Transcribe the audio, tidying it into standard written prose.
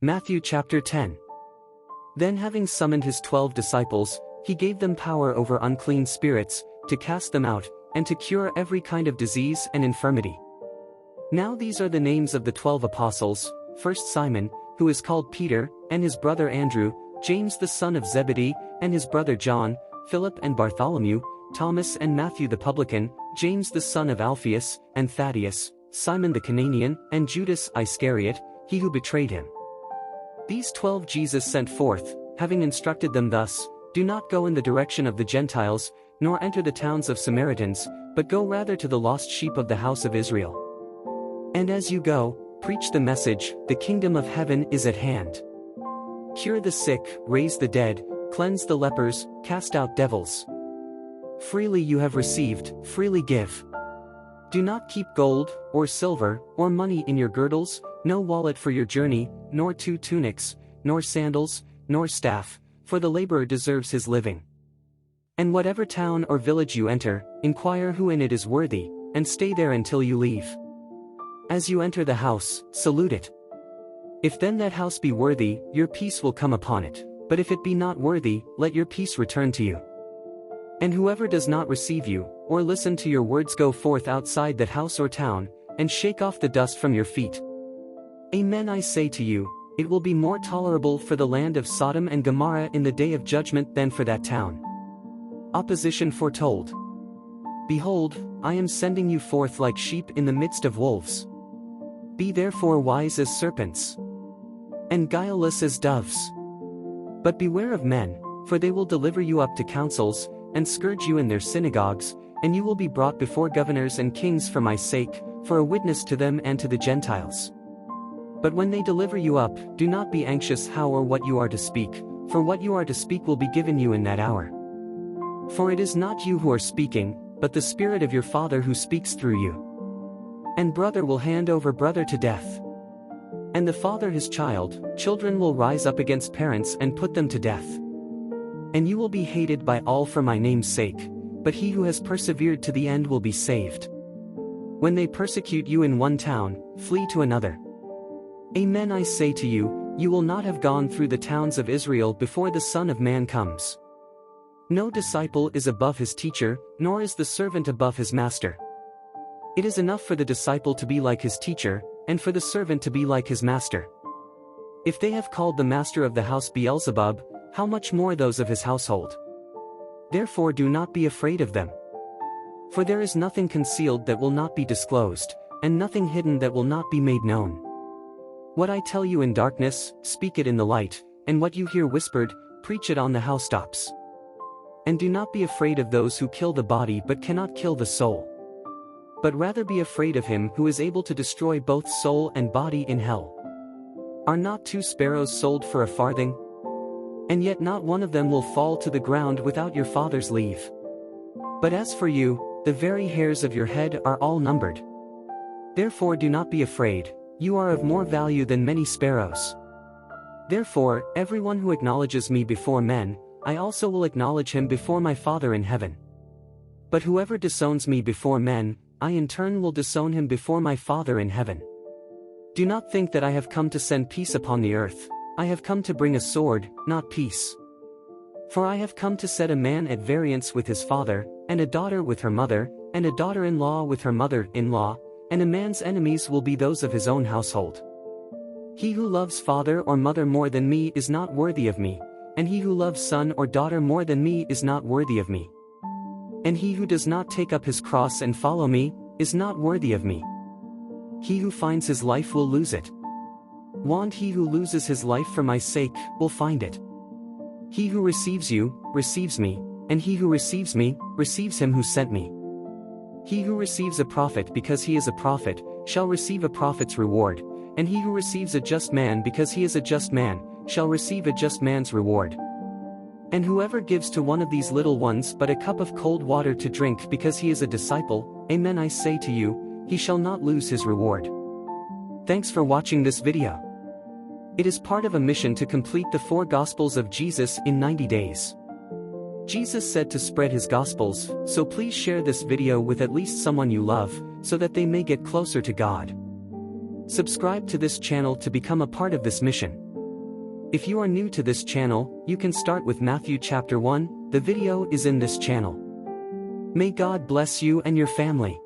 Matthew chapter 10. Then having summoned his 12 disciples, he gave them power over unclean spirits, to cast them out, and to cure every kind of disease and infirmity. Now these are the names of the 12 apostles: first Simon, who is called Peter, and his brother Andrew, James the son of Zebedee, and his brother John, Philip and Bartholomew, Thomas and Matthew the publican, James the son of Alphaeus, and Thaddeus, Simon the Cananaean, and Judas Iscariot, he who betrayed him. These 12 Jesus sent forth, having instructed them thus: Do not go in the direction of the Gentiles, nor enter the towns of Samaritans, but go rather to the lost sheep of the house of Israel. And as you go, preach the message, the kingdom of heaven is at hand. Cure the sick, raise the dead, cleanse the lepers, cast out devils. Freely you have received, freely give. Do not keep gold, or silver, or money in your girdles, no wallet for your journey, nor 2 tunics, nor sandals, nor staff, for the laborer deserves his living. And whatever town or village you enter, inquire who in it is worthy, and stay there until you leave. As you enter the house, salute it. If then that house be worthy, your peace will come upon it, but if it be not worthy, let your peace return to you. And whoever does not receive you, or listen to your words, go forth outside that house or town, and shake off the dust from your feet. Amen, I say to you, it will be more tolerable for the land of Sodom and Gomorrah in the day of judgment than for that town. Opposition foretold. Behold, I am sending you forth like sheep in the midst of wolves. Be therefore wise as serpents, and guileless as doves. But beware of men, for they will deliver you up to councils, and scourge you in their synagogues, and you will be brought before governors and kings for my sake, for a witness to them and to the Gentiles. But when they deliver you up, do not be anxious how or what you are to speak, for what you are to speak will be given you in that hour. For it is not you who are speaking, but the Spirit of your Father who speaks through you. And brother will hand over brother to death, and the father his child. Children will rise up against parents and put them to death. And you will be hated by all for my name's sake, but he who has persevered to the end will be saved. When they persecute you in one town, flee to another. Amen, I say to you, you will not have gone through the towns of Israel before the Son of Man comes. No disciple is above his teacher, nor is the servant above his master. It is enough for the disciple to be like his teacher, and for the servant to be like his master. If they have called the master of the house Beelzebub, how much more those of his household? Therefore do not be afraid of them. For there is nothing concealed that will not be disclosed, and nothing hidden that will not be made known. What I tell you in darkness, speak it in the light, and what you hear whispered, preach it on the housetops. And do not be afraid of those who kill the body but cannot kill the soul. But rather be afraid of him who is able to destroy both soul and body in hell. Are not 2 sparrows sold for a farthing? And yet not one of them will fall to the ground without your Father's leave. But as for you, the very hairs of your head are all numbered. Therefore do not be afraid, you are of more value than many sparrows. Therefore, everyone who acknowledges me before men, I also will acknowledge him before my Father in heaven. But whoever disowns me before men, I in turn will disown him before my Father in heaven. Do not think that I have come to send peace upon the earth. I have come to bring a sword, not peace. For I have come to set a man at variance with his father, and a daughter with her mother, and a daughter-in-law with her mother-in-law, and a man's enemies will be those of his own household. He who loves father or mother more than me is not worthy of me, and he who loves son or daughter more than me is not worthy of me. And he who does not take up his cross and follow me, is not worthy of me. He who finds his life will lose it. And he who loses his life for my sake, will find it. He who receives you, receives me, and he who receives me, receives him who sent me. He who receives a prophet because he is a prophet, shall receive a prophet's reward, and he who receives a just man because he is a just man, shall receive a just man's reward. And whoever gives to one of these little ones but a cup of cold water to drink because he is a disciple, amen I say to you, he shall not lose his reward. Thanks for watching this video. It is part of a mission to complete the 4 Gospels of Jesus in 90 days. Jesus said to spread his Gospels, so please share this video with at least someone you love, so that they may get closer to God. Subscribe to this channel to become a part of this mission. If you are new to this channel, you can start with Matthew chapter 1, the video is in this channel. May God bless you and your family.